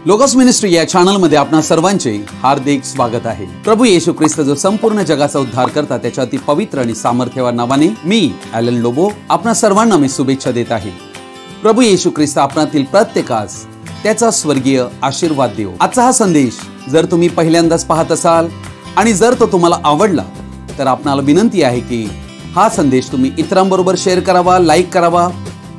Logos ministry या channel मध्ये आपणा सर्वांचे हार्दिक स्वागत आहे। प्रभू येशू ख्रिस्त जो संपूर्ण जगाचा उद्धार करता त्याच्या अति पवित्र आणि सामर्थ्यवान नावाने मी ॲलन लोबो आपणा सर्वांना मी शुभेच्छा देत आहे। प्रभू येशू ख्रिस्त आपणातील प्रत्येकास त्याचा स्वर्गीय आशीर्वाद देवो। आजचा हा संदेश जर तुम्ही पहिल्यांदाच पाहत असाल आणि जर तो तुम्हाला आवडला तर आपणाला विनंती आहे की हा संदेश तुम्ही इतरांबरोबर शेअर करावा, लाईक करावा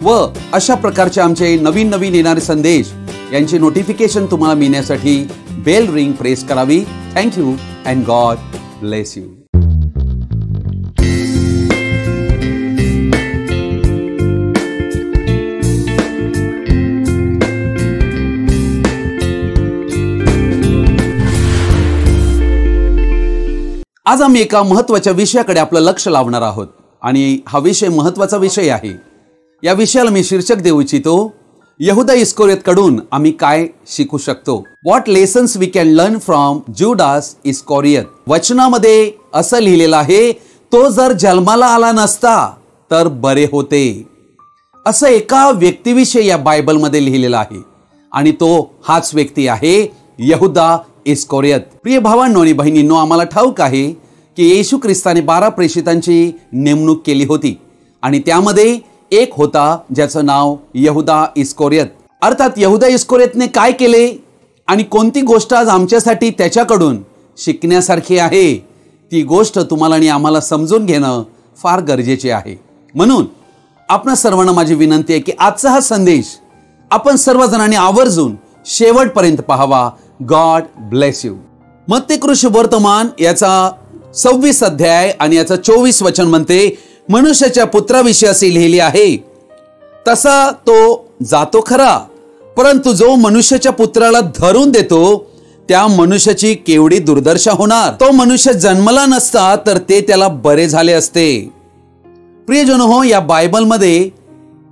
व अशा प्रकारचे आमचे नवीन येणारे संदेश यांची नोटिफिकेशन तुम्हाला मिळण्यासाठी बेल रिंग प्रेस करावी। Thank you and God bless you. आज आम्ही एका महत्त्वाच्या विषयाकडे आपलं लक्ष लावणार आहोत आणि हा विषय महत्त्वाचा विषय आहे। या विषयाला मी शीर्षक देऊ इच्छितो, यहुदा इस्करियोत कडून आम्ही काय शिकू शकतो। What lessons we can learn from Judas Iscariot. वचनामध्ये असं लिहिलेलं आहे, तो जर जन्माला आला नसता तर बरे होते। असं एका व्यक्तीविषयी या बायबलमध्ये लिहिलेलं आहे आणि तो हाच व्यक्ती आहे यहुदा इस्करियोत। प्रिय भावांनो आणि बहिणींनो, आम्हाला ठाऊक आहे की येशू ख्रिस्ताने 12 प्रेषितांची नेमणूक केली होती आणि त्यामध्ये एक होता ज्याचं नाव यहुदा इस्करियोत। अर्थात यहुदा इस्करियोतने काय केले आणि कोणती गोष्ट आज आमच्यासाठी त्याच्याकडून शिकण्यासारखी आहे ती गोष्ट तुम्हाला आणि आम्हाला समजून घेणं फार गरजेचे आहे। म्हणून आपणा सर्वांना माझी विनंती आहे की आजचा हा संदेश आपण सर्वजणांनी आवर्जून शेवटपर्यंत पाहावा। God bless you. मत्ती शुभवर्तमान याचा 26 अध्याय आणि याचा 24 वचन म्हणते, मनुष्याच्या पुत्राविषयी असे लिहिले आहे, तसा तो जातो खरा, परंतु जो मनुष्याच्या पुत्राला धरून देतो त्या मनुष्याची केवढी दुर्दशा होणार। तो मनुष्य जन्मला नसता तर ते त्याला बरे झाले असते। प्रियजन हो, या बायबलमध्ये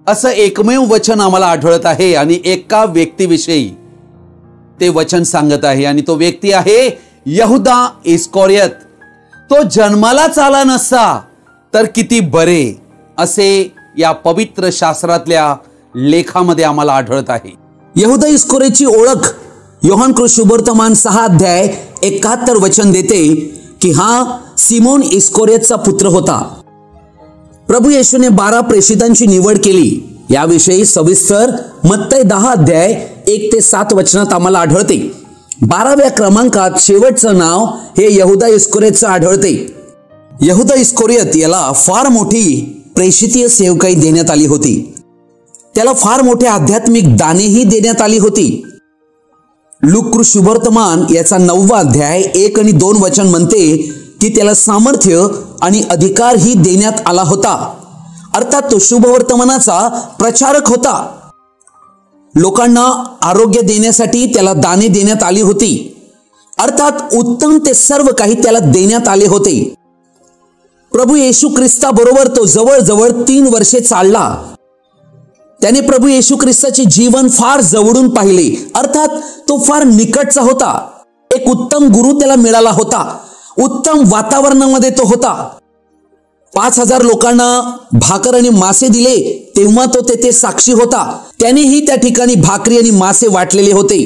असं एकमेव वचन आम्हाला आढळत आहे आणि एका व्यक्तीविषयी ते वचन सांगत आहे आणि तो व्यक्ती आहे यहुदा इस्करियोत। तो जन्मालाच आला नसता तर किती बरे, असे या पवित्र शास्त्रातल्या लेखामध्ये आम्हाला आढळत आहे। यहुदा इस्करियोतची ओळख योहान शुभवर्तमान 6 अध्याय 71 वचन देते की हा सिमोन इस्करियोतचा पुत्र होता। प्रभू येशूने 12 प्रेषितांची निवड केली याविषयी सविस्तर मत्ती 10 अध्याय 1 ते 7 वचनात आम्हाला आढळते। 12व्या क्रमांकात शेवटचं नाव हे यहुदा इस्करियोतचं आढळते। यहुदा इस्करियोत याला फार मोठी प्रेषितीय सेवकाई देण्यात आली होती। त्याला फार मोठे आध्यात्मिक दानेही देण्यात आली होती। लूक शुभवर्तमान याचा 9वा अध्याय 1 आणि 2 वचन म्हणते की त्याला सामर्थ्य आणि अधिकार ही देण्यात आला होता। अर्थात तो शुभवर्तमानाचा प्रचारक होता। लोकांना आरोग्य देण्यासाठी त्याला दाने देण्यात आली होती। अर्थात उत्तम ते सर्व काही त्याला देण्यात आले होते। प्रभू येशू ख्रिस्ताबरोबर तो जवळजवळ 3 वर्षे चालला। त्याने प्रभू येशू ख्रिस्ताचे जीवन फार जवळून पाहिले। अर्थात तो फार निकटचा होता। एक उत्तम गुरु त्याला मिळाला होता। उत्तम वातावरणामध्ये तो होता। 5000 लोकांना भाकर आणि मासे दिले तेव्हा तो तेथे साक्षी होता। त्यानेही त्या ठिकाणी भाकरी आणि मासे वाटलेले होते।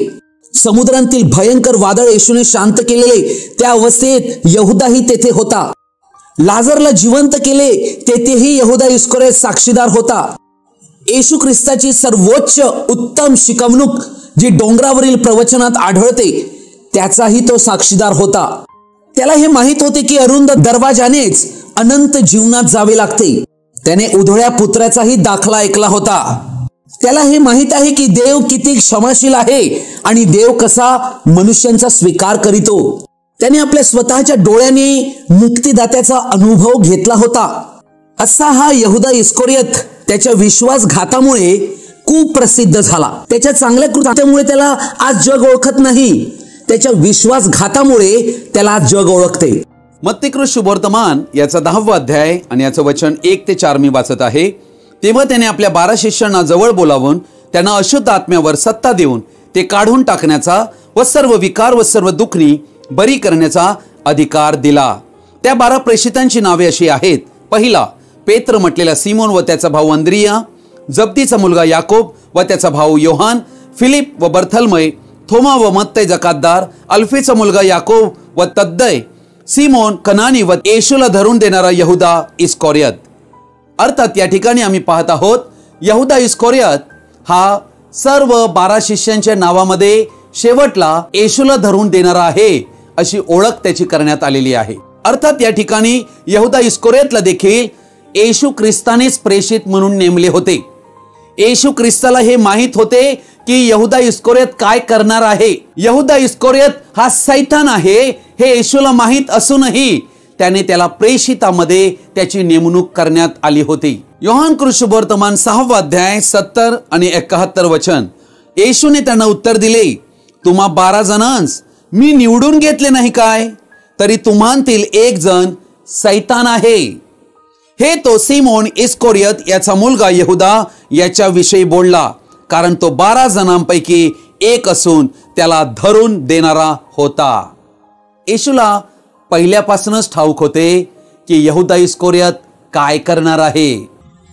समुद्रांतील भयंकर वादळ येशूने शांत केलेले त्या अवस्थेत यहुदाही तेथे होता। लाजरला जिवंत केले तेथेही यहुदा इस्करियोत साक्षीदार होता। येशू ख्रिस्ताची सर्वोच्च उत्तम शिकवणूक जी डोंगरावरील प्रवचनात आढळते त्याचाही तो साक्षीदार होता। त्याला हे माहित होते की अरुंद दरवाजानेच अनंत जीवनात जावे लागते। त्याने उधळ्या पुत्राचाही दाखला ऐकला होता। त्याला हे माहित आहे की देव किती क्षमाशील आहे आणि देव कसा मनुष्यांचा स्वीकार करीतो। त्याने आपल्या स्वतःच्या डोळ्याने मुक्तिदात्याचा अनुभव घेतला होता। असा हा यहुदा इस्करियोत त्याच्या विश्वासघातामुळे खूप प्रसिद्ध झाला। त्याच्या चांगल्या कृत्यामुळे त्याला आज जग ओळखत नाही, त्याच्या विश्वासघातामुळे त्याला आज जग ओळखते। मत्ती शुभवर्तमान याचा 10वा अध्याय आणि याचं वचन 1 ते 4 मी वाचत आहे। तेव्हा त्याने आपल्या 12 शिष्यांना जवळ बोलावून त्यांना अशुद्ध आत्म्यावर सत्ता देऊन ते काढून टाकण्याचा व सर्व विकार व सर्व दुखणी बरी करण्याचा अधिकार दिला। त्या 12 प्रेषितांची नावे अशी आहेत, पहिला पेत्र म्हटलेला सिमोन व त्याचा भाऊ अंद्रिया, जब्दीचा मुलगा याकोब व त्याचा भाऊ योहान, फिलिप व बर्थलमय, थोमा व मत्तय जकातदार, अल्फीचा मुलगा याकोब व तद्दय, सिमोन कनानी व येशूला धरून देणारा यहुदा इस्करियोत. अर्थात या ठिकाणी आम्ही पाहत आहोत यहुदा इस्करियोत हा सर्व 12 शिष्यांच्या नावामध्ये शेवटला येशूला धरून देणारा आहे अशी ओळख त्याची करण्यात आलेली आहे. अर्थात या ठिकाणी यहुदा इस्करियोतला देखील येशू ख्रिस्तानेच प्रेषित म्हणून नेमले होते. येशू ख्रिस्ताला हे माहित होते की यहुदा इस्करियोत काय करणार आहे. यहुदा इस्करियोत हा सैतान आहे हे येशूला माहित असूनही त्याने त्याला प्रेषितामध्ये त्याची नेमणूक करण्यात आली होती. योहान कृष्णवर्तमान 6 अध्याय 70 आणि 71 वचन. येशूने त्यांना उत्तर दिले, तुम्हा 12 जणांस मी निवडून घेतले नाही काय? तरी तुम्हांतील एक जण सैतान आहे. हे तो सिमोन इस्करियोत याचा मुलगा यहुदा याच्या विषयी बोलला, कारण तो 12 जणांपैकी एक असून त्याला धरून देणारा होता. येशूला पहिल्यापासूनच ठाऊक होते की यहुदा इस्करियोत काय करणार आहे.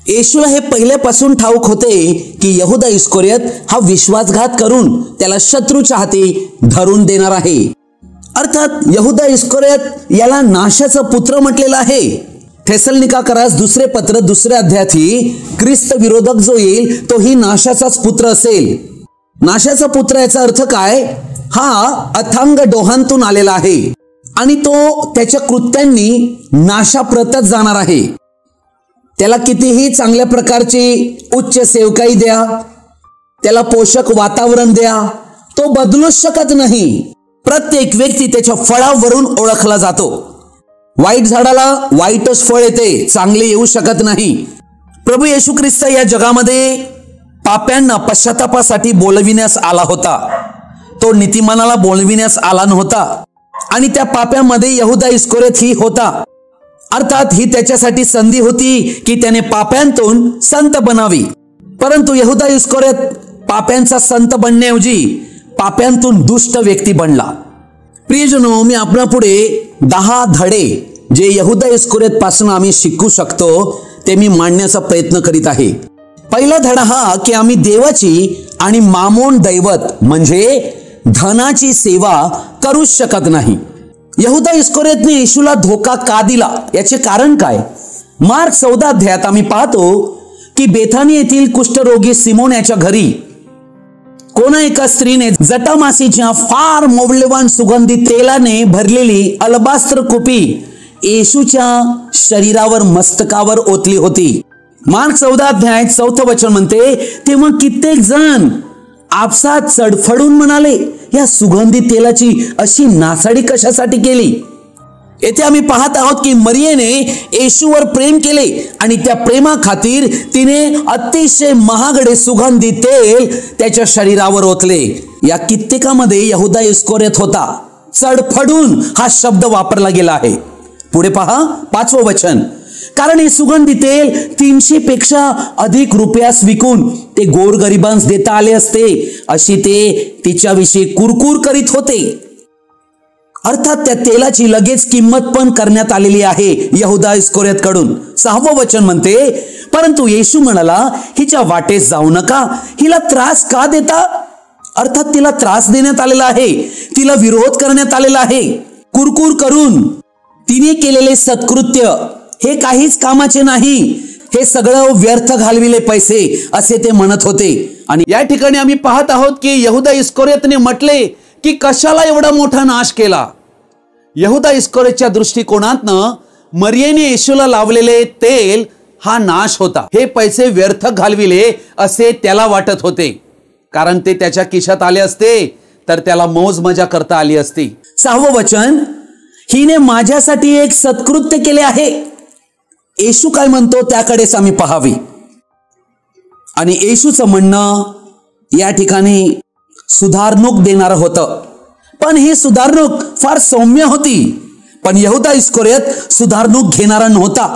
येशूला हे पहिल्यापासून ठाऊक होते की यहुदा इस्करियोत हा विश्वासघात करून त्याला शत्रूच्या हाती धरून देणार आहे. अर्थात यहुदा इस्करियोत याला नाशाचा पुत्र म्हटलेला आहे. थेसलनिकाकरास दुसरे पत्र 2 अध्यायात ख्रिस्त विरोधक जो येईल तोही नाशाचाच पुत्र असेल. नाशाचा पुत्र याचा अर्थ काय? हा अथांग डोहांतून आलेला आहे आणि तो त्याच्या कृत्यांनी नाशाप्रतच जाणार आहे. त्याला कितीही चांगल्या प्रकारची उच्च सेवकाई द्या, त्याला पोषक वातावरण द्या, तो बदलूच शकत नाही. प्रत्येक व्यक्ती त्याच्या फळावरून ओळखला जातो. वाईट झाडाला वाईटच फळ येते, चांगले येऊ शकत नाही. प्रभू येशू ख्रिस्त या जगामध्ये पाप्यांना पश्चातापासाठी बोलविण्यास आला होता. तो नीतिमानाला बोलविण्यास आला नव्हता आणि त्या पाप्यामध्ये यहुदा इस्करियोत ही होता. अर्थात ही त्याच्यासाठी संधी होती की त्याने पाप्यांतून संत बनावी. परंतु यहुदा इस्करियोत पाप्यांचा संत बनण्याऐवजी पाप्यांतून दुष्ट व्यक्ती बनला. प्रियजनो, मी आपल्यापुढे 10 धडे जे यहुदा इस्करियोत पासून आम्ही शिकू शकतो ते मी मांडण्याचा प्रयत्न करीत आहे. पहिला धडा हा की आम्ही देवाची आणि मामोन दैवत म्हणजे धनाची सेवा करूच शकत नाही. यहुदा इस्करियोतने येशूला धोका का दिला याचे कारण काय? मार्क 14 अध्यायात आम्ही पाहतो की बेथानी येथील कुष्ठरोगी सिमोन याच्या घरी कोणा एका स्त्रीने जटामासीच्या फार मौल्यवान सुगंधी तेलाने भरलेली अलबास्त्र कुपी येशूच्या शरीरावर मस्तकावर ओतली होती. मार्क 14 अध्याय 4 वचन म्हणते, तेव्हा कित्येक जण आपसात चडफडून म्हणाले, या सुगंधी तेलाची अशी नासाडी कशासाठी केली? येथे आम्ही पाहत आहोत की मरियेने येशूवर प्रेम केले आणि त्या प्रेमाखातीर तिने अतिशय महागडे सुगंधी तेल त्याच्या शरीरावर ओतले. या कित्येकामध्ये यहुदा इस्करियोत होता. चडफडून हा शब्द वापरला गेला आहे. पुढे पहा 5वं वचन. कारण हे सुगंधी तेल 300 पेक्षा अधिक रुपयास विकून ते गोरगरिबांस देता आले असते अशी ते तिच्याविषयी कुरकुर करीत होते. अर्थात त्या तेलाची लगेच किंमत पण करण्यात आलेली आहे यहुदा इस्करियोत कडून. 6वं वचन म्हणते, परंतु येशू म्हणाला, हिच्या वाटेस जाऊ नका, हिला त्रास का देता? अर्थात तिला त्रास देण्यात आलेला आहे, तिला विरोध करण्यात आलेला आहे. कुरकुर करून तिने केलेले सत्कृत्य हे काहीच कामाचे नाही, हे सगळं व्यर्थ घालविले पैसे असे ते म्हणत होते. आणि या ठिकाणी आम्ही पाहत आहोत की यहुदा इस्करियोतने म्हटले की कशाला एवढा मोठा नाश केला. यहुदा इस्करियोतच्या दृष्टिकोनातनं मरियेने येशूला लावलेले तेल हा नाश होता. हे पैसे व्यर्थ घालविले असे त्याला वाटत होते, कारण ते त्याच्या खिशात आले असते तर त्याला मौज मजा करता आली असती. 6वं वचन, हिने माझ्यासाठी एक सत्कृत्य केले आहे. येशू काय म्हणतो त्याकडेच आम्ही पाहावी. आणि येशूचं म्हणणं या ठिकाणी सुधारणूक देणारं होतं, पण ही सुधारणूक फार सौम्य होती. पण यहुदा इस्करियोत सुधारणूक घेणारा नव्हता.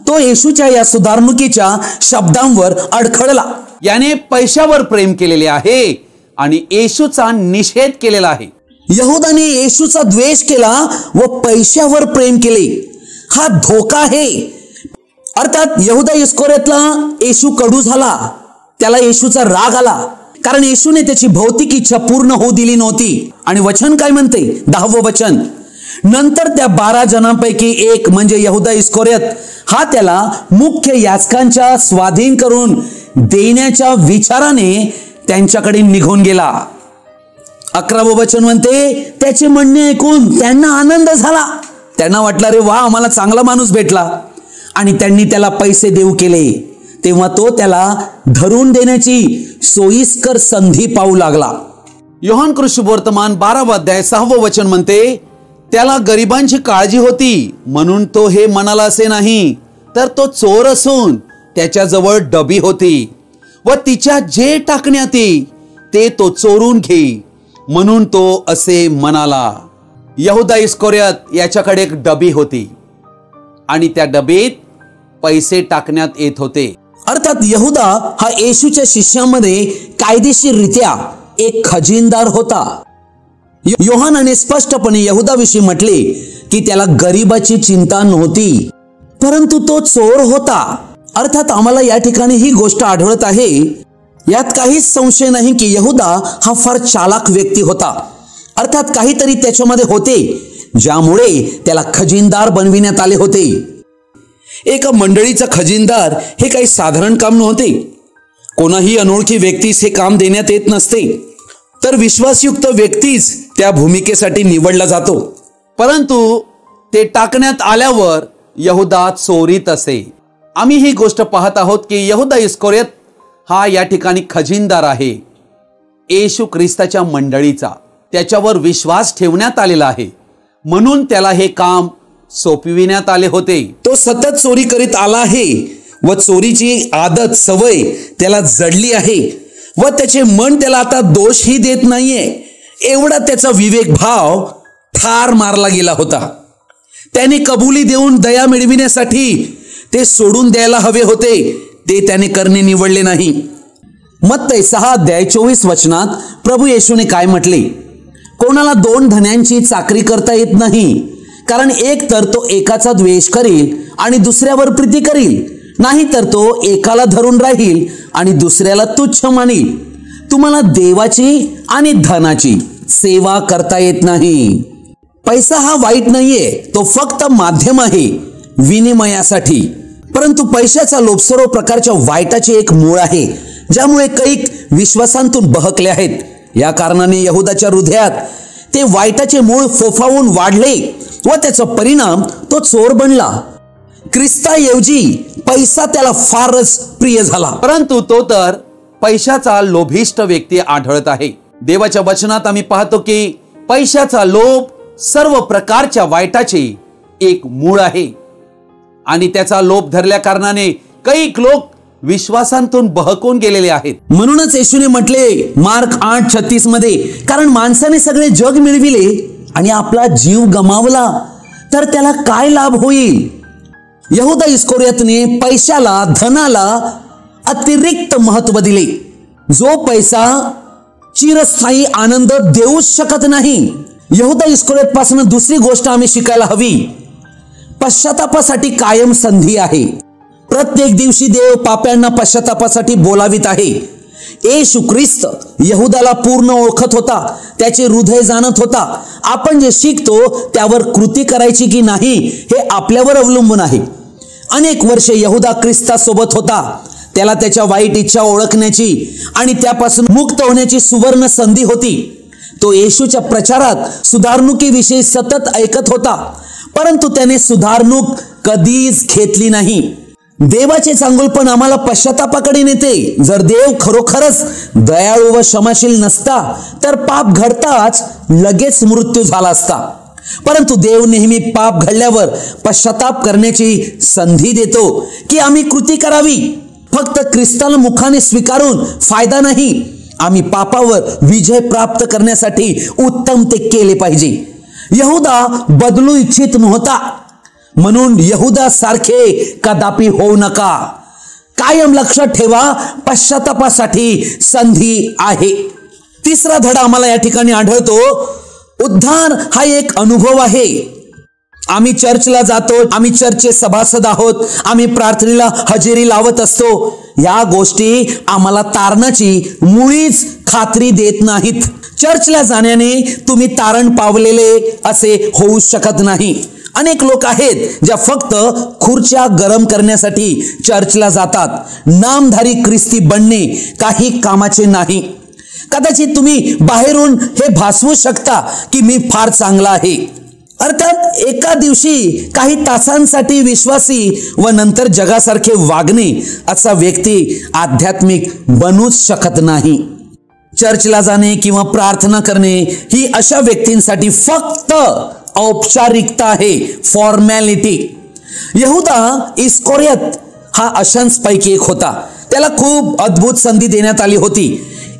तो येशूच्या या सुधारणुकीच्या शब्दांवर अडखळला. याने पैशावर प्रेम केलेले आहे आणि येशूचा निषेध केलेला आहे. यहुदाने येशूचा द्वेष केला व पैशावर प्रेम केले. हा धोका आहे. अर्थात यहुदा इस्करियोतला येशू कडू झाला, त्याला येशूचा राग आला. कारण येशूने त्याची भौतिक इच्छा पूर्ण होऊ दिली नव्हती. आणि वचन काय म्हणते, 10वं वचन, नंतर त्या 12 जणांपैकी एक म्हणजे यहुदा इस्करियोत हा त्याला मुख्य याजकांच्या स्वाधीन करून देण्याच्या विचाराने त्यांच्याकडे निघून गेला. 11वं वचन म्हणते, त्याचे म्हणणे ऐकून त्यांना आनंद झाला. त्यांना वाटलं, अरे वा, आम्हाला चांगला माणूस भेटला. आणि त्यांनी त्याला पैसे देऊ केले. तेव्हा तो त्याला धरून देण्याची सोयीस्कर संधी पाहू लागला. योहान कृष्णवर्तमान 12वा अध्याय 6वं वचन म्हणते, त्याला गरिबांची काळजी होती म्हणून तो हे म्हणाला असे नाही, तर तो चोर असून त्याच्याजवळ डबी होती व तिच्या जे टाकण्यात येई ते तो चोरून घे म्हणून तो असे म्हणाला. यहुदा इस्करियोत याच्याकडे एक डबी होती आणि त्या डबीत पैसे टाकण्यात येत होते. अर्थात यहुदा हा येशूच्या शिष्यांमध्ये कायदेशीररित्या एक खजिनदार होता. योहानाने स्पष्टपणे यहुदाविषयी म्हटले की त्याला गरिबाची चिंता नव्हती, परंतु तो चोर होता. अर्थात आम्हाला या ठिकाणी ही गोष्ट आढळत आहे, यात काहीच संशय नाही की यहुदा हा फार चालाक व्यक्ती होता. अर्थात काहीतरी त्याच्यामध्ये होते ज्यामुळे त्याला खजिनदार बनविण्यात आले होते. एका मंडळीचा खजिनदार हे काही साधारण काम नव्हते. कोणाही अनोळखी व्यक्तीस हे काम देण्यात येत नसते, तर विश्वासयुक्त व्यक्तीच त्या भूमिकेसाठी निवडला जातो. परंतु ते टाकण्यात आल्यावर यहुदा चोरीत असे. आम्ही ही गोष्ट पाहत आहोत की यहुदा इस्करियोत हा या ठिकाणी खजिनदार आहे, येशू ख्रिस्ताच्या मंडळीचा. त्याच्यावर विश्वास ठेवण्यात आलेला आहे म्हणून त्याला हे काम सोपविण्यात आले होते. तो सतत चोरी करीत आला आहे व चोरीची आदत सवय त्याला जडली आहे व त्याचे मन त्याला आता दोषही देत नाहीये. एवढा त्याचा विवेक भाव ठार मारला गेला होता. त्याने कबुली देऊन दया मिळविण्यासाठी ते सोडून द्यायला हवे होते, ते त्याने करणे निवडले नाही. मत्तई 6 अध्याय 24 वचनात प्रभू येशूने काय म्हटले, कोणाला 2 धन्यांची चाकरी करता येत नाही, कारण एक तर तो एकाचा द्वेष करील आणि दुसऱ्यावर प्रीती करील, नाही तर तो एकाला धरून राहील आणि दुसऱ्याला तुच्छ मानील. तुम्हाला देवाची आणि धनाची सेवा करता येत नाही. पैसा हा वाईट नाहीये, तो फक्त माध्यम आहे विनिमयासाठी. परंतु पैशाचा लोभ सर्व प्रकारच्या वाईटाचे एक मूळ आहे, ज्यामुळे कैक विश्वासांतून बहकले आहेत. या कारणाने यहुदाच्या हृदयात ते वाईटाचे मूळ फोफावून वाढले व त्याचा परिणाम तो चोर बनला. ख्रिस्ताऐवजी पैसा त्याला फारच प्रिय झाला. परंतु तो तर पैशाचा लोभिष्ट व्यक्ती आढळत आहे. देवाच्या वचनात आम्ही पाहतो की पैशाचा लोभ सर्व प्रकारच्या वाईटाचे एक मूळ आहे आणि त्याचा लोभ धरल्या कारणाने कैक लोक विश्वासांतून बहकून गेलेले आहेत. म्हणूनच येशूने म्हटले मार्क 8:36 मध्ये, कारण माणसाने सगळे जग मिळविले आणि आपला जीव गमावला तर त्याला काय लाभ होईल. यहुदा इस्करियोतने पैशाला, धनाला अतिरिक्त महत्व दिले. जो पैसा चिरस्थायी आनंद देऊच शकत नाही. यहुदा इस्करियोत पासून दुसरी गोष्ट आम्ही शिकायला हवी, पश्चातापासाठी कायम संधी आहे. प्रत्येक दिवशी देव पाप्यांना पश्चातापासाठी बोलावित आहे. येशू ख्रिस्त यहुदाला पूर्ण ओळखत होता, त्याचे हृदय जाणत होता. आपण जे शिकतो त्यावर कृती करायची की नाही हे आपल्यावर अवलंबून आहे. अनेक वर्षे यहुदा ख्रिस्तासोबत होता. त्याला त्याच्या वाईट इच्छा ओळखण्याची आणि त्यापासून मुक्त होण्याची सुवर्ण संधी होती. तो येशूच्या प्रचारात सुधारणुकीविषयी सतत ऐकत होता, परंतु त्याने सुधारणूक कधीच घेतली नाही. देवाचे चांगुलपण आम्हाला पश्चातापाकडे नेते. जर देव खरोखरच दयाळू व क्षमाशील नसता तर पाप घडताच लगेच मृत्यू झाला असता. परंतु देव नेहमी पाप घडल्यावर पश्चाताप करण्याची संधी देतो की आम्ही कृती करावी. फक्त ख्रिस्ताला मुखाने स्वीकारून फायदा नाही, आम्ही पापावर विजय प्राप्त करण्यासाठी उत्तम ते केले पाहिजे. यहुदा बदलू इच्छित नव्हता, म्हणून यहुदा सारखे कदापि होऊ नका. कायम लक्षात ठेवा, पश्चातापासाठी संधी आहे. तिसरा धडा आम्हाला या ठिकाणी आढळतो, उद्धार हा एक अनुभव आहे. आम्ही चर्चला जातो, आम्ही चर्चचे सभासद आहोत, आम्ही प्रार्थनेला हजेरी लावत असतो. या गोष्टी आम्हाला तारणाची मुळीच खात्री देत नाहीत. चर्चला जाण्याने तुम्ही तारण पावलेले असे होऊ शकत नाही. अनेक लोक आहेत ज्या फक्त खुर्च्या गरम करण्यासाठी चर्चला जातात. नामधारी ख्रिस्ती बनणे काही कामाचे नाही. कदाचित तुम्ही बाहेरून हे भासवू शकता की मी फार चांगला आहे. अर्थात एका दिवशी काही तासांसाठी विश्वासी व नंतर जगासारखे वागणे असा व्यक्ती आध्यात्मिक बनूच शकत नाही. चर्चला जाणे किंवा प्रार्थना करणे ही अशा व्यक्तींसाठी फक्त औपचारिकता आहे, फॉर्मॅलिटी. यहुदा इस्कोरियत हा अशांपैकी एक होता. त्याला खूप अद्भुत संधी देण्यात आली होती.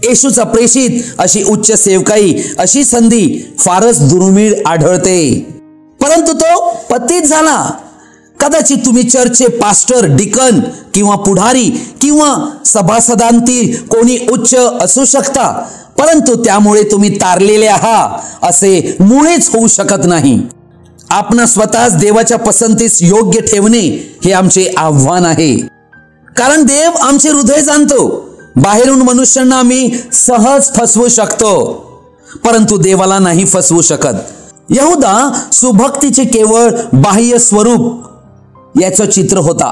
येशूचा प्रेषित अशी उच्च सेवकाई, अशी संधी फारच दुर्मिळ आढळते. परंतु तो पतित झाला. कदाचित तुम्ही चर्चचे पास्टर, डिकन किंवा पुढारी किंवा सभासदांतील कोणी उच्च असू शकता, परंतु त्यामुळे तुम्ही तारलेले आहात असे मुळीच होऊ शकत नाही. आपण स्वतःच देवाच्या पसंतीस योग्य ठेवणे हे आमचे आव्हान आहे. कारण देव आमचे हृदय जाणतो. बाहेरून मनुष्यांना आम्ही सहज फसवू शकतो, परंतु देवाला नाही फसवू शकत. यहुदा सुभक्तीचे केवळ बाह्य स्वरूप याचं चित्र होता,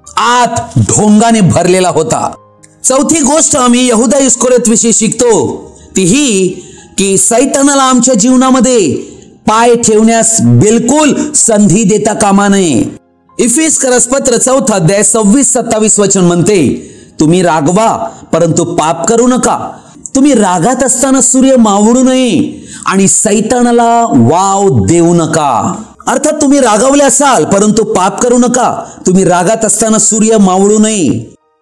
आत ढोंगाने भरलेला होता. चौथी गोष्ट आम्ही यहुदा इस्कोरियत विषयी शिकतो ती ही की सैतानाला आमच्या जीवनामध्ये पाय ठेवण्यास बिलकुल संधी देता कामा नये. इफिसकरस पत्र 4 अध्याय 26-27 वचन म्हणते, तुम्ही रागवा परंतु पाप करू नका. तुम्ही रागात असताना सूर्य मावळू नये आणि सैतानाला वाव देऊ नका. अर्थात तुम्ही रागावले असाल परंतु पाप करू नका. तुम्ही रागात असताना सूर्य मावळू नये.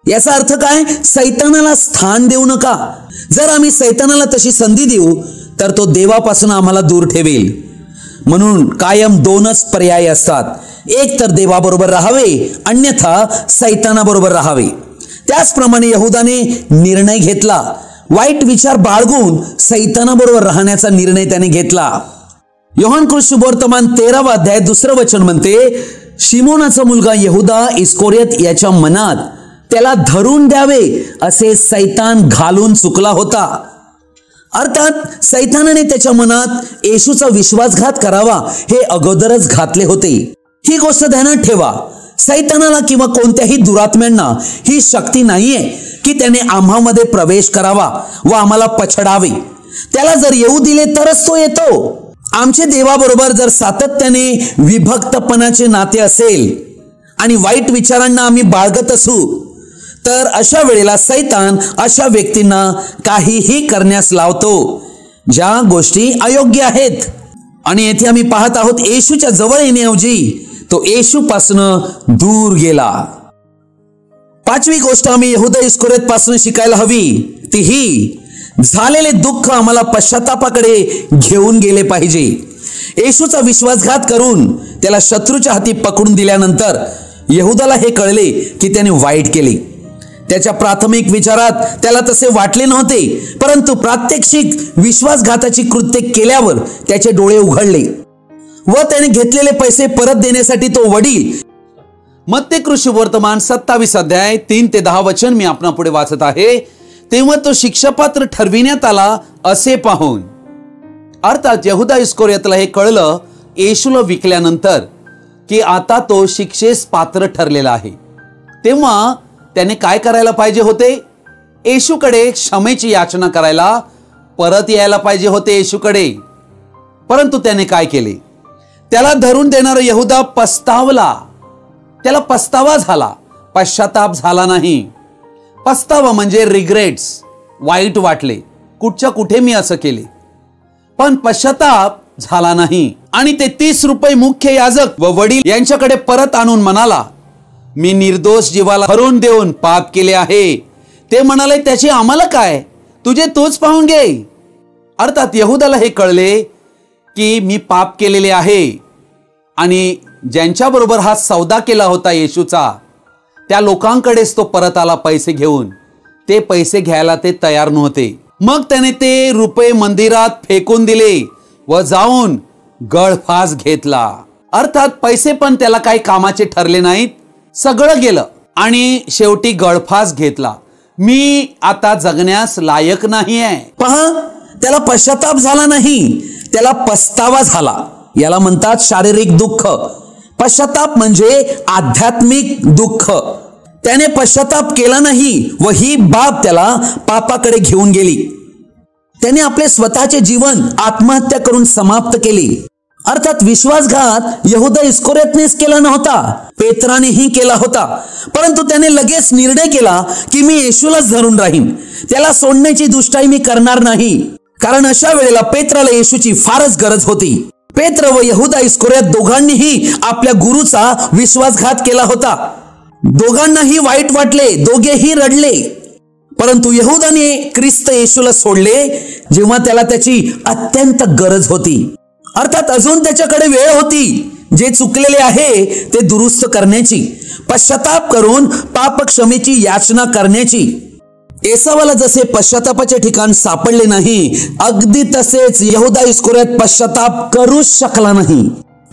याचा अर्थ काय? सैतानाला स्थान देऊ नका. जर आम्ही सैतानाला तशी संधी देऊ तर तो देवापासून आम्हाला दूर ठेवेल. म्हणून कायम दोनच पर्याय असतात, एक तर देवाबरोबर राहावे, अन्यथा सैतानाबरोबर राहावे. त्याचप्रमाणे यहुदाने निर्णय घेतला. वाईट विचार बाळगून सैतानाबरोबर राहण्याचा निर्णय त्याने घेतला. योहान सुवर्तमान 13 अध्याय 2 वचन म्हणते, शिमोनाचा मुलगा यहुदा इस्कोरियत याच्या मनात त्याला धरून द्यावे असे सैतान घालून चुकला होता. अर्थात सैतानाने त्याच्या मनात येशूचा विश्वासघात करावा हे अगोदरच घातले होते. ही गोष्ट ध्यानात ठेवा. सैतानाला किंवा कोणत्याही दुरात्म्यांना ही शक्ती नाहीये की त्याने आम्हामध्ये प्रवेश करावा व आम्हाला पछडावे. त्याला जर येऊ दिले तरच तो येतो. आमचे देवाबरोबर जर सातत्याने विभक्तपणाचे नाते असेल आणि वाईट विचारांना आम्ही बाळगत असू तर अशा वेळेला सैतान अशा व्यक्तींना काहीही करण्यास लावतो ज्या गोष्टी अयोग्य आहेत. आणि येथे आम्ही पाहत आहोत येशूच्या जवळ येण्याऐवजी तो येशूपासून दूर गेला. पाचवी गोष्ट आम्ही यहुदा इस्कोरियत पासून शिकायला हवी ती ही, झालेले दुःख आम्हाला पश्चातापाकडे घेऊन गेले पाहिजे. येशूचा विश्वासघात करून त्याला शत्रूच्या हाती पकडून दिल्यानंतर यहुदाला हे कळले की त्याने वाईट केले. त्याच्या प्राथमिक विचारात त्याला तसे वाटले नव्हते, परंतु प्रात्यक्षिक विश्वासघाताची कृत्ये केल्यावर त्याचे डोळे उघडले व त्याने घेतलेले पैसे परत देण्यासाठी तो वडील. मत्ते सुवर्तमान 27 अध्याय 3 ते 10 वचन मी आपणा पुढे वाचत आहे. तेव्हा तो शिक्षापात्र ठरविण्यात आला असे पाहून. अर्थात यहुदा इस्कोरियतला हे कळलं येशूला विकल्यानंतर की आता तो शिक्षेस पात्र ठरलेला आहे. तेव्हा त्याने काय करायला पाहिजे होते? येशूकडे क्षमेची याचना करायला परत यायला पाहिजे होते येशूकडे. परंतु त्याने काय केले? त्याला धरून देणारा यहुदा पस्तावला. त्याला पस्तावा झाला, पश्चाताप झाला नाही. पस्तावा म्हणजे रिग्रेट्स, वाईट वाटले, कुठच्या कुठे मी असं केले, पण पश्चाताप झाला नाही. आणि ते 30 रुपये मुख्य याजक व वडील यांच्याकडे परत आणून म्हणाला, मी निर्दोष जीवाला भरून देऊन पाप केले आहे. ते म्हणाले, त्याची आम्हाला काय, तुझे तूच पाहून घे. अर्थात यहुदाला हे कळले की मी पाप केलेले आहे आणि ज्यांच्याबरोबर हा सौदा केला होता येशूचा त्या लोकांकडेच तो परत आला पैसे घेऊन. ते पैसे घ्यायला ते तयार नव्हते. मग त्याने ते रुपये मंदिरात फेकून दिले व जाऊन गळफास घेतला. अर्थात पैसे पण त्याला काही कामाचे ठरले नाहीत, सगळं गेलं. आणि शेवटी गळफास घेतला, मी आता जगण्यास लायक नाही आहे. पहा, त्याला पश्चाताप झाला नाही, त्याला पस्तावा झाला. याला म्हणतात शारीरिक दुःख. पश्चाताप म्हणजे आध्यात्मिक दुःख. त्याने पश्चाताप केला नाही व ही बाब त्याला पापाकडे घेऊन गेली. त्याने आपले स्वतःचे जीवन आत्महत्या करून समाप्त केली. अर्थात विश्वासघात यहुदा इस्करियोतनेच केला नव्हता, पेत्रानेही केला होता. परंतु त्याने लगेच निर्णय केला की मी येशूलाच धरून राहीन, त्याला सोडण्याची दुष्टाई मी करणार नाही. कारण अशा वेळेला पेत्राला येशूची फारच गरज होती. पेत्र व यहुदा इस्करियोत दोघांनीही आपल्या गुरुचा विश्वासघात केला होता. दोघांनाही वाईट वाटले, दोघेही रडले. परंतु यहुदाने ख्रिस्त येशूला सोडले जेव्हा त्याला त्याची अत्यंत गरज होती. अर्थात अजून त्याच्याकडे वेळ होती जे चुकलेले आहे ते दुरुस्त करण्याची, पश्चाताप करून पाप क्षमेची याचना करण्याची. एसावाला जसे पश्चातापाचे ठिकाण सापडले नाही, अगदी तसेच यहुदा इस्करियोत पश्चाताप करूच शकला नाही.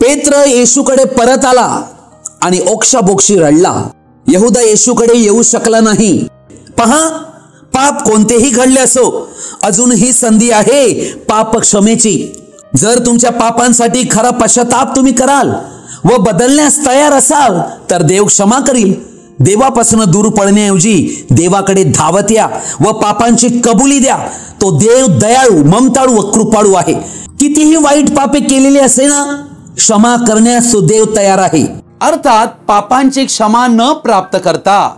पेत्र येशूकडे परत आला आणि ओक्साबोक्षी रडला. यहुदा येशूकडे येऊ शकला नाही. पहा, पाप कोणतेही घडले असो, अजूनही संधी आहे पाप क्षमेची. जर तुमच्या पापांसाठी खरा पश्चाताप तुम्ही कराल व बदलण्यास तयार असाल तर देव क्षमा करील. देवापासून दूर पळण्याऐवजी देवाकडे धावत या व पापांची कबुली द्या. तो देव दयाळू, ममताळू व कृपाळू आहे. कितीही वाईट पापे केलेली असे ना, क्षमा करण्यास तो देव तयार आहे. अर्थात पापांची क्षमा न प्राप्त करता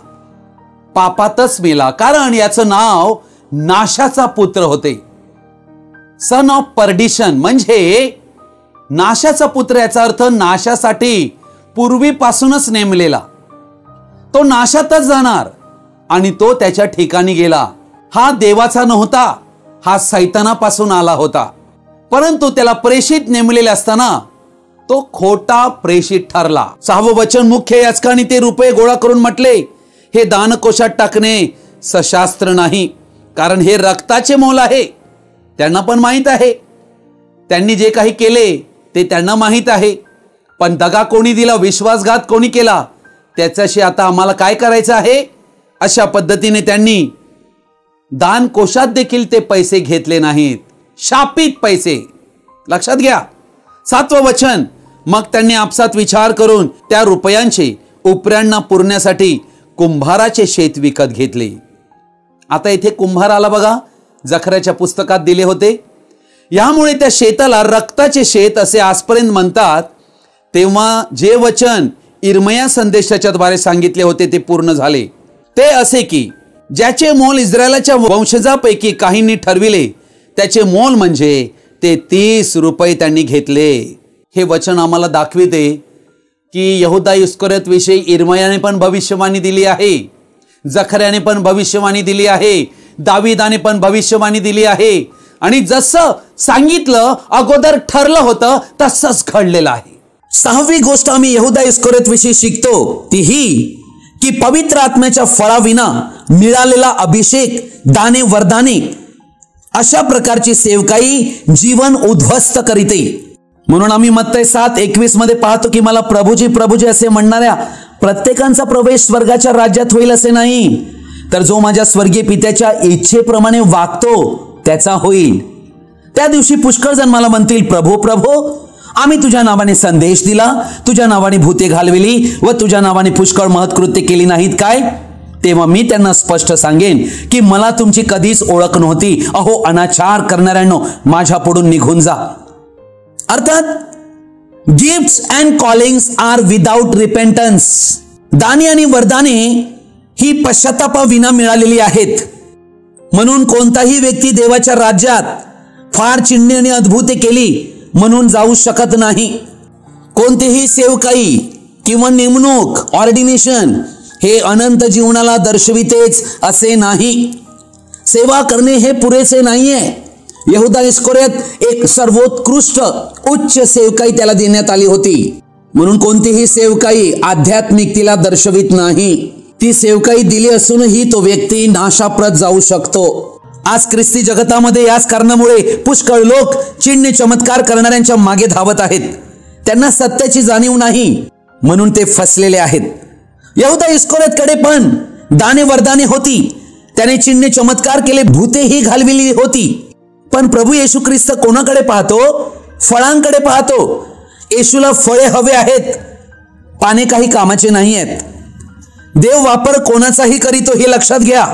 पापातच मेला, कारण याचं नाव नाशाचा पुत्र होते. सन ऑफ परडिशन म्हणजे नाशाचा पुत्र, याचा अर्थ नाशासाठी पूर्वीपासूनच नेमलेला. तो नाशातच जाणार आणि तो त्याच्या ठिकाणी गेला. हा देवाचा नव्हता, हा सैतानापासून आला होता. परंतु त्याला प्रेषित नेमलेले असताना तो खोटा प्रेषित ठरला. 6वं वचन, मुख्य याजकांनी ते रुपये गोळा करून म्हटले, हे दानकोशात टाकणे सशास्त्र नाही, कारण हे रक्ताचे मोल आहे. त्यांना पण माहित आहे, त्यांनी जे काही केले ते त्यांना माहित आहे. पण दगा कोणी दिला, विश्वासघात कोणी केला, त्याच्याशी आता आम्हाला काय करायचं आहे. अशा पद्धतीने त्यांनी दान कोशात देखील ते पैसे घेतले नाहीत, शापित पैसे. लक्षात घ्या. 7वं वचन, मग त्यांनी आपसात विचार करून त्या रुपयांचे उपऱ्यांना पुरण्यासाठी कुंभाराचे शेत विकत घेतले. आता इथे कुंभार आला बघा, जखऱ्याच्या पुस्तकात दिले होते. यामुळे त्या शेताला रक्ताचे शेत असे आजपर्यंत म्हणतात. तेव्हा जे वचन इर्मया संदेशाच्या द्वारे सांगितले होते ते पूर्ण झाले. ते असे की ज्याचे मोल इस्रायलाच्या वंशजापैकी काहींनी ठरविले, त्याचे मोल म्हणजे ते 30 रुपये त्यांनी घेतले. हे वचन आम्हाला दाखविते की यहुदा इस्करियोत विषयी इर्मयाने पण भविष्यवाणी दिली आहे, जखऱ्याने पण भविष्यवाणी दिली आहे, दाविदाने पण भविष्यवाणी दिली आहे. आणि जसं सांगितलं अगोदर ठरलं होतं तसंच घडलेलं आहे. 6वी गोष्ट आम्ही यहुदा इस्करियोत विषयी शिकतो ती ही की पवित्र आत्म्याच्या फळाविना मिळालेला अभिषेक, दाने, वरदाने, अशा प्रकारची सेवकाई जीवन उद्ध्वस्त करीते. म्हणून आम्ही मत्तई 7:21 मध्ये पाहतो की मला प्रभुजी प्रभुजी असे म्हणणाऱ्या प्रत्येकांचा प्रवेश स्वर्गाच्या राज्यात होईल असे नाही, तर जो माझ्या स्वर्गीय पित्याच्या इच्छेप्रमाणे वागतो त्याचा होईल. त्या दिवशी पुष्कळ जण मला म्हणतील, प्रभो प्रभो, आम्ही तुझ्या नावाने संदेश दिला, तुझ्या नावाने भूते घालविली व तुझ्या नावाने पुष्कळ महत्कृत्य केली नाहीत काय? तेव्हा मी त्यांना स्पष्ट सांगेन की मला तुमची कधीच ओळख नव्हती. अहो अनाचार करणाऱ्यांनो, माझ्या पुढून निघून जा. अर्थात gifts and callings are without repentance. दाने आणि वरदाने ही पश्चातापाविना मिळालेली आहेत. म्हणून कोणताही व्यक्ती देवाच्या राज्यात फार चिन्हे आणि अद्भुते केली म्हणून जाऊ शकत नाही. कोणतेही सेवकाई किंवा नेमणूक, ऑर्डिनेशन हे अनंत जीवनाला दर्शवितेच असे नाही. सेवा करणे हे पुरेसे नाहीये. यहुदा इस्करियोत एक सर्वोत्कृष्ट उच्च सेवकाई त्याला देण्यात आली होती. म्हणून कोणतीही सेवकाई आध्यात्मिकतेला दर्शवित नाही. ती सेवकाई दिली असूनही तो व्यक्ती नाशाप्रत जाऊ शकतो. आज ख्रिस्ती जगतामध्ये याच कारणामुळे पुष्कळ लोक चिन्ह चमत्कार करणाऱ्यांच्या मागे धावत आहेत. त्यांना सत्याची जाणीव नाही म्हणून ते फसलेले आहेत. यहुदा इस्करियोतकडे पण दाने वरदाने होती, त्याने चिन्हे चमत्कार केले, भूतेही घालविली होती. पण प्रभू येशू ख्रिस्त कोणाकडे पाहतो? फळांकडे पाहतो. येशूला फळे हवे आहेत, पाने काही कामाचे नाही आहेत. देव वापर कोणाचाही करीतो हे लक्षात घ्या.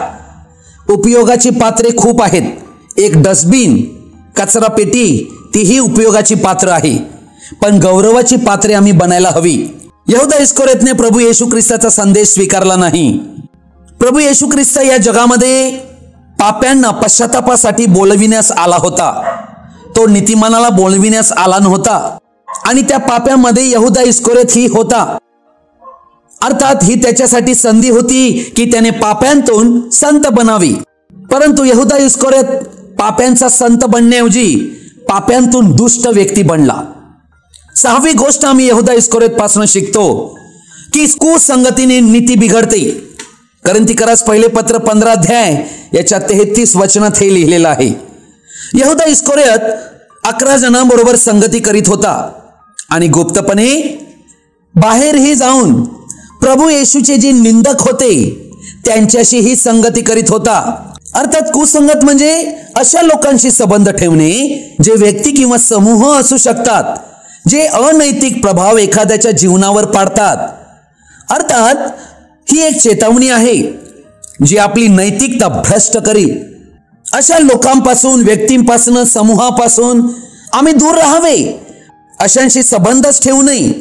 उपयोगाची पात्रे खूप आहेत. एक डस्टबिन, कचरा पेटी, तीही उपयोगाची पात्र आहे. पण गौरवाची पात्रे आम्ही बनायला हवी. यहुदा इस्करियोतने प्रभू येशू ख्रिस्ताचा संदेश स्वीकारला नाही. प्रभू येशू ख्रिस्त या जगामध्ये पाप्यांना पश्चातापासाठी बोलविण्यास आला होता. तो नीतिमानाला बोलविण्यास आला नव्हता. आणि त्या पाप्यामध्ये यहुदा इस्करियोत ही होता. अर्थात ही त्याच्यासाठी संधी होती की त्याने पाप्यांतून संत बनावी. परंतु यहुदा इस्करियोत पाप्यांचा संत बनण्याऐवजी पाप्यांतून दुष्ट व्यक्ती बनला. सहावी गोष्ट आम्ही यहुदा इस्करियोत पासून शिकतो की कुसंगतीने नीती बिघडते. कोरिन्थीकरास पहिले पत्र 15 अध्याय याच्या 33 वचनात हे लिहिलेलं आहे. यहुदा इस्करियोत 11 जणांबरोबर संगती करीत होता आणि गुप्तपणे बाहेरही जाऊन प्रभू येशूचे जे निंदक होते त्यांच्याशीही संगती करीत होता. अर्थात कुसंगत म्हणजे अशा लोकांशी संबंध ठेवणे जे व्यक्ती किंवा समूह असू शकतात, जे अनैतिक प्रभाव एखाद्याच्या जीवनावर पाडतात. अर्थात ही एक चेतावणी आहे जी आपली नैतिकता भ्रष्ट करील. अशा लोकांपासून, व्यक्तींपासून, समूहापासून आम्ही दूर राहावे. अशांशी संबंधच ठेवू नये.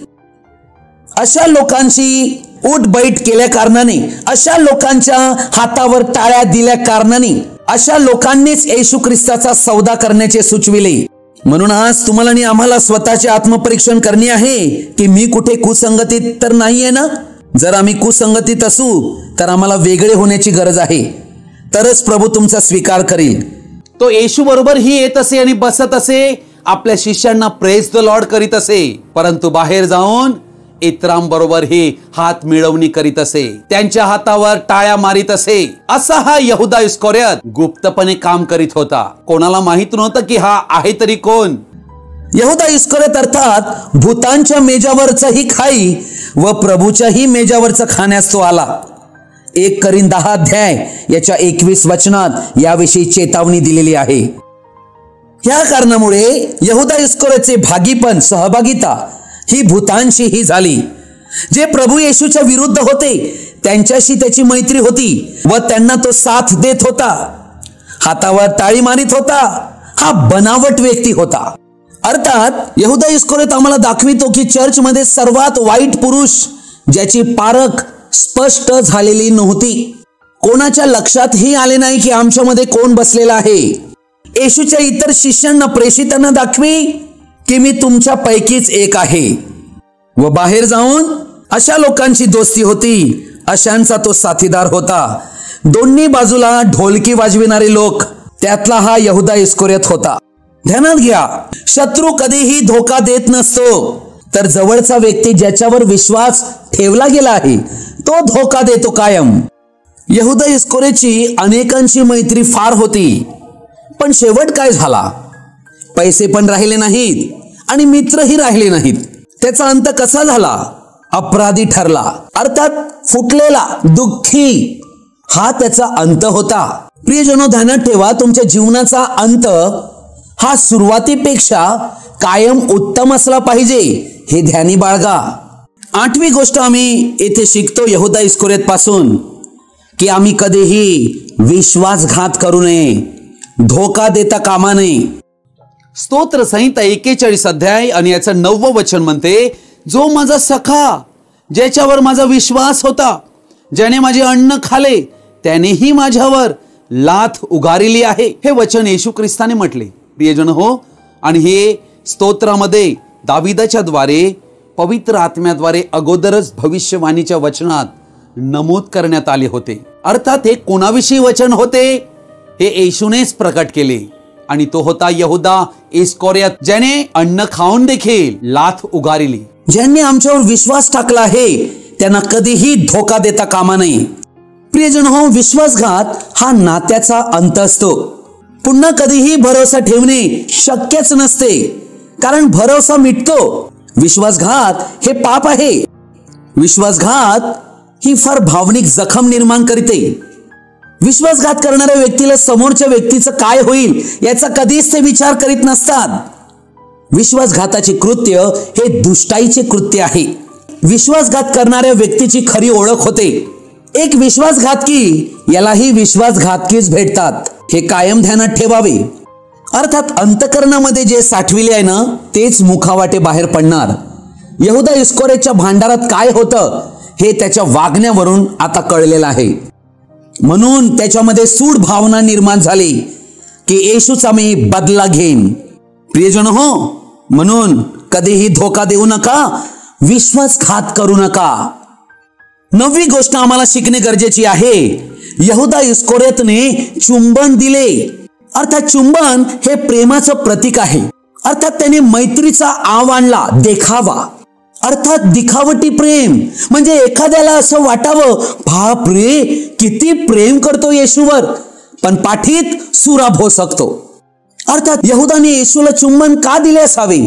अशा लोकांशी उठबैठ केल्या कारणाने, अशा लोकांच्या हातावर टाळ्या दिल्या कारणाने, अशा लोकांनीच येशू ख्रिस्ताचा सौदा करण्याचे सुचविले. म्हणून आज तुम्हाला आणि आम्हाला स्वतःचे आत्मपरीक्षण करणे आहे की मी कुठे कुसंगतीत तर नाहीये ना. जर आम्ही कुसंगतीत असू तर आम्हाला वेगळे होण्याची गरज आहे. तरच प्रभू तुमचा स्वीकार करेल. तो येशू बरोबर ही येत असे आणि बसत असे, आपल्या शिष्यांना प्रेज द लॉर्ड करीत असे. परंतु बाहेर जाऊन इतरांबरोबर ही हात मिळवणी करीत असे, त्यांच्या हातावर टाळ्या मारित असे. असा हा यहुदा इस्करियोत गुप्तपणे काम करीत होता. कोणाला माहित नव्हतं की हा आहे तरी कोण. यहुदा इस्करियोत अर्थात भूतांच्या मेजावरचाही खाई व प्रभूच्याही मेजावरचा खाण्यास तो आला. 1 कोरिन्थ 10 अध्याय याच्या 21 वचनात याविषयी चेतावणी दिलेली आहे. या कारणामुळे यहुदा इस्करियोतचे भागीपण, सहभागिता ही भूतांशी ही झाली. जे प्रभू येशूच्या विरुद्ध होते त्यांच्याशी त्याची मैत्री होती व त्यांना तो साथ देत होता. हातावर टाळी मारित होता. हा बनावट व्यक्ती होता. अर्थात यहुदा इस्करियोत आम्हाला दाखवितो की चर्चमध्ये सर्वात वाईट पुरुष ज्याची पारख स्पष्ट झालेली नव्हती. कोणाच्या लक्षातही आले नाही की आमच्यामध्ये कोण बसलेला आहे. येशूच्या इतर शिष्यांना, प्रेषितांना दाखवी की मी तुमच्या पैकीच एक आहे. व बाहेर जाऊन अशा लोकांची दोस्ती होती, अशांचा तो साथीदार होता. दोन्ही बाजूला ढोलकी वाजविणारे लोक, त्यातला हा यहुदा इस्करियोत होता. ध्यानात घ्या, शत्रू कधीही धोका देत नसतो, तर जवळचा व्यक्ती ज्याच्यावर विश्वास ठेवला गेला आहे तो धोका देतो कायम. यहुदा इस्करियोतची अनेकांची मैत्री फार होती, पण शेवट काय झाला? पैसे पण राहिले नाहीत आणि मित्रही राहिले नाहीत. त्याचा अंत कसा झाला? अपराधी ठरला. अर्थात फुटलेला, दुःखी हा त्याचा अंत होता. प्रियजनो, ध्यानात ठेवा, तुमच्या जीवनाचा अंत हा सुरुवातीपेक्षा कायम उत्तम असला पाहिजे, हे ध्यानी बाळगा. 8वी गोष्ट आम्ही येथे शिकतो यहुदा इस्करियोत पासून की आम्ही कधीही विश्वासघात करू नये, धोका देता कामा नये. स्तोत्र संहिता 41 अध्याय आणि याचं 9वं वचन म्हणते, जो माझा सखा, ज्याच्यावर माझा विश्वास होता, ज्याने माझे अन्न खाले, त्यानेही माझ्यावर लाथ उगारिली आहे. हे वचन येशू ख्रिस्ताने म्हटले. प्रियजन हो, आणि हे स्तोत्रामध्ये दाविदाच्या द्वारे, पवित्र आत्म्याद्वारे अगोदरच भविष्यवाणीच्या वचनात नमूद करण्यात आले होते. अर्थात हे कोणाविषयी वचन होते? हे येशूनेच प्रकट केले आणि तो होता यहुदा इस्करियोत, ज्याने अन्न खाऊन देखील लाथ उगारिली. ज्यांनी आमच्यावर विश्वास टाकला आहे त्यांना कधीही धोका देता कामा नये. प्रियजन हो, विश्वासघात हा नात्याचा अंत असतो. पुन्हा कधीही भरोसा ठेवणे शक्यच नसते, कारण भरोसा मिटतो. विश्वासघात हे पाप आहे. विश्वासघात ही फार भावनिक जखम निर्माण करते. विश्वासघात करणाऱ्या व्यक्तीला समोरच्या व्यक्तीचं काय होईल याचा कधीच ते विचार करीत नसतात. विश्वासघाताचे कृत्य हे दुष्टाईचे कृत्य आहे. विश्वासघात करणाऱ्या व्यक्तीची खरी ओळख होते. एक विश्वासघातकी यालाही विश्वासघातकीच भेटतात, हे कायम ध्यानात ठेवावे. अर्थात अंतकरणामध्ये जे साठविले आहे ना तेच मुखावाटे बाहेर पडणार. यहुदा इस्करियोतच्या भांडारात काय होतं हे त्याच्या वागण्यावरून आता कळलेलं आहे. म्हणून त्याच्यामध्ये सूड भावना निर्माण झाली की येशूचा मी बदला घेईन. प्रियजन हो, म्हणून कधीही धोका देऊ नका, विश्वासघात करू नका. 9वी गोष्ट आम्हाला शिकणे गरजेची आहे. यहुदा इस्करियोतने चुंबन दिले. अर्थात चुंबन हे प्रेमाचं प्रतीक आहे. अर्थात त्याने मैत्रीचा आव आणला, देखावा. अर्थात दिखावटी प्रेम म्हणजे एखाद्याला असं वाटावं, बाप रे किती प्रेम करतो येशूवर, पण पाठीत सुरा भोसकतो. अर्थात यहुदाने येशूला चुंबन का दिले असावे?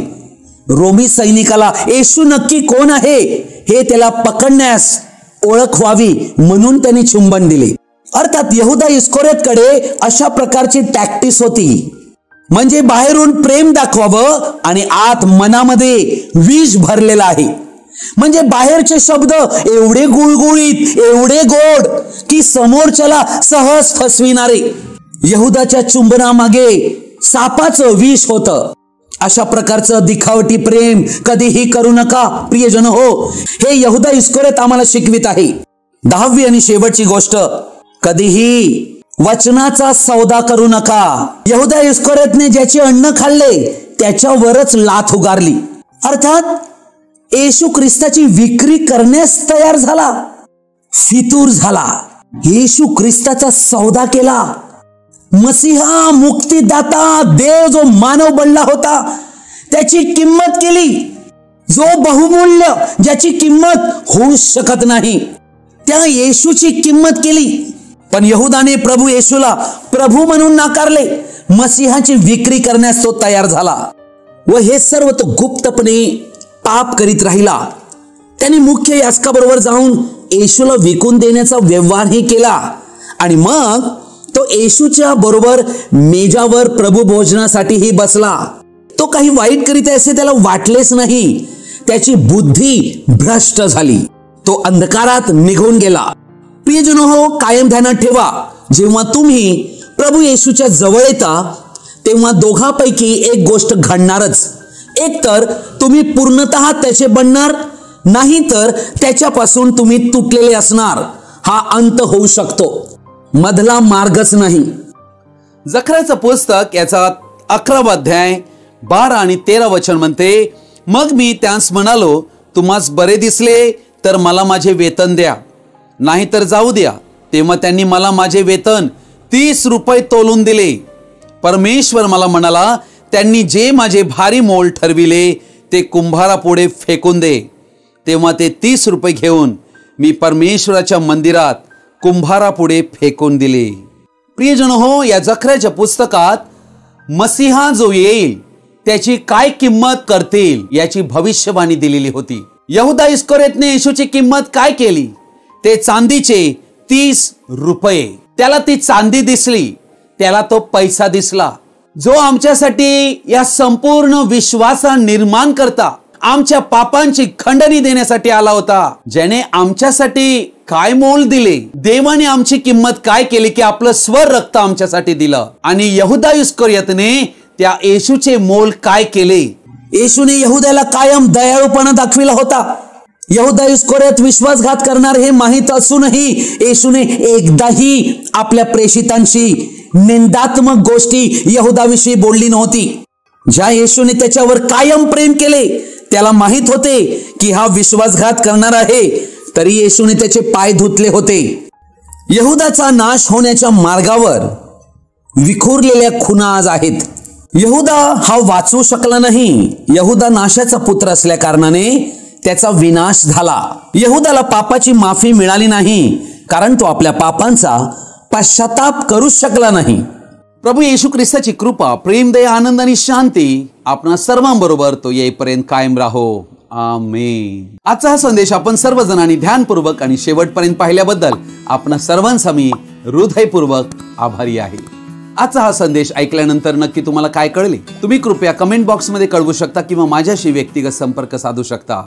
रोमी सैनिकाला येशू नक्की कोण आहे हे त्याला पकडण्यास ओळख व्हावी म्हणून त्याने चुंबन दिले. अर्थात यहुदा इस्करियोतकडे अशा प्रकारची टॅक्टिस होती, म्हणजे बाहेरून प्रेम दाखवावं आणि आत मनामध्ये विष भरलेला आहे. म्हणजे बाहेरचे शब्द एवढे गुळगुळीत, एवढे गोड की समोरच्याला सहज फसविणारे. यहुदाच्या चुंबनामागे सापाचं विष होतं. अशा प्रकारचं दिखावटी प्रेम कधीही करू नका प्रियजन हो, हे यहुदा इस्करियोत आम्हाला शिकवित आहे. 10वी आणि शेवटची गोष्ट, कधीही वचनाचा सौदा करू नका. यहुदा इस्करियोतने ज्याचे अन्न खाल्ले त्याच्यावरच लाथ उगारली. अर्थात येशू ख्रिस्ताची विक्री करण्यास तयार झाला, फितूर झाला. येशू ख्रिस्ताचा सौदा केला. मसीहा, मुक्तिदाता, देव जो मानव बनला होता त्याची किंमत केली. जो बहुमूल्य, ज्याची किंमत होऊ शकत नाही, त्या येशूची किंमत केली. पण यहुदाने प्रभू येशूला प्रभू म्हणून नाकारले. मसीहाची विक्री करण्यास तो तयार झाला व हे सर्व तो गुप्तपणे पाप करीत राहिला. त्याने मुख्य याजकाबरोबर जाऊन येशूला विकून देण्याचा व्यवहारही केला आणि मग तो येशूच्या बरोबर मेजावर प्रभू भोजनासाठीही बसला. तो काही वाईट करीत आहे असे त्याला वाटलेच नाही. त्याची बुद्धी भ्रष्ट झाली. तो अंधकारात निघून गेला. प्रियजन हो, कायम ध्यानात ठेवा, जेव्हा तुम्ही प्रभू येशूच्या जवळ येता तेव्हा दोघांपैकी एक गोष्ट घडणारच. एक तर तुम्ही पूर्णतः त्याचे बनणार, नाही तर त्याच्यापासून तुम्ही तुटलेले असणार. हा अंत होऊ शकतो, मधला मार्गच नाही. जकर्याचं पुस्तक याचा 11वा अध्याय 12 आणि 13 वचन म्हणते, मग मी त्यास म्हणालो, तुम्हास बरे दिसले तर मला माझे वेतन द्या, नाही तर जाऊ द्या. तेव्हा त्यांनी मला माझे वेतन 30 रुपये तोलून दिले. परमेश्वर मला म्हणाला, त्यांनी जे माझे भारी मोल ठरविले ते कुंभारापुढे फेकून दे. तेव्हा ते 30 रुपये घेऊन मी परमेश्वराच्या मंदिरात कुंभारापुढे फेकून दिले. प्रियजन हो, या जकर्याच्या पुस्तकात मसीहा जो येईल त्याची काय किंमत करतील याची भविष्यवाणी दिलेली होती. यहुदा इस्करियोतने येशूची किंमत काय केली? ते चांदीचे 30 रुपये. त्याला ती चांदी दिसली, त्याला तो पैसा दिसला. जो आमच्यासाठी या संपूर्ण विश्वासा निर्माण करता आमच्या पापांची खंडणी देण्यासाठी आला होता, ज्याने आमच्यासाठी काय मोल दिले. देवाने आमची किंमत काय केली की आपलं स्वर रक्त आमच्यासाठी दिलं. आणि यहुदा इस्करियोतने त्या येशूचे मोल काय केले? येशूने यहुद्याला कायम दयाळूपणा दाखविला होता. यहुदा इस्करियोत विश्वासघात करणार हे माहीत असूनही येशूने एकदाही आपल्या प्रेषितांशी निंदात्मक गोष्टी यहुदाविषयी बोलली नव्हती. ज्या येशूने त्याच्यावर कायम प्रेम केले त्याला माहित होते की हा विश्वासघात करणार आहे, तरी येशूने त्याचे पाय धुतले होते. यहुदाचा नाश होण्याच्या मार्गावर विखुरलेल्या खुणा आज आहेत. यहुदा हा वाचू शकला नाही. यहुदा नाशाचा पुत्र असल्या कारणाने त्याचा विनाश झाला. यहुदाला पापाची माफी मिळाली नाही, कारण तो आपल्या पापांचा पश्चाताप करू शकला नाही. प्रभू येशू ख्रिस्ताची कृपा, प्रेम, दया, आनंद आणि शांती आपणा सर्वांबरोबर तो येईपर्यंत कायम राहो. आमेन. आजचा हा संदेश आपण सर्वजणांनी ध्यानपूर्वक आणि शेवटपर्यंत पाहिल्याबद्दल आपण सर्वांचा मी हृदयपूर्वक आभारी आहे. आजचा हा संदेश ऐकल्यानंतर नक्की तुम्हाला काय कळले तुम्ही कृपया कमेंट बॉक्समध्ये कळवू शकता किंवा माझ्याशी व्यक्तिगत संपर्क साधू शकता.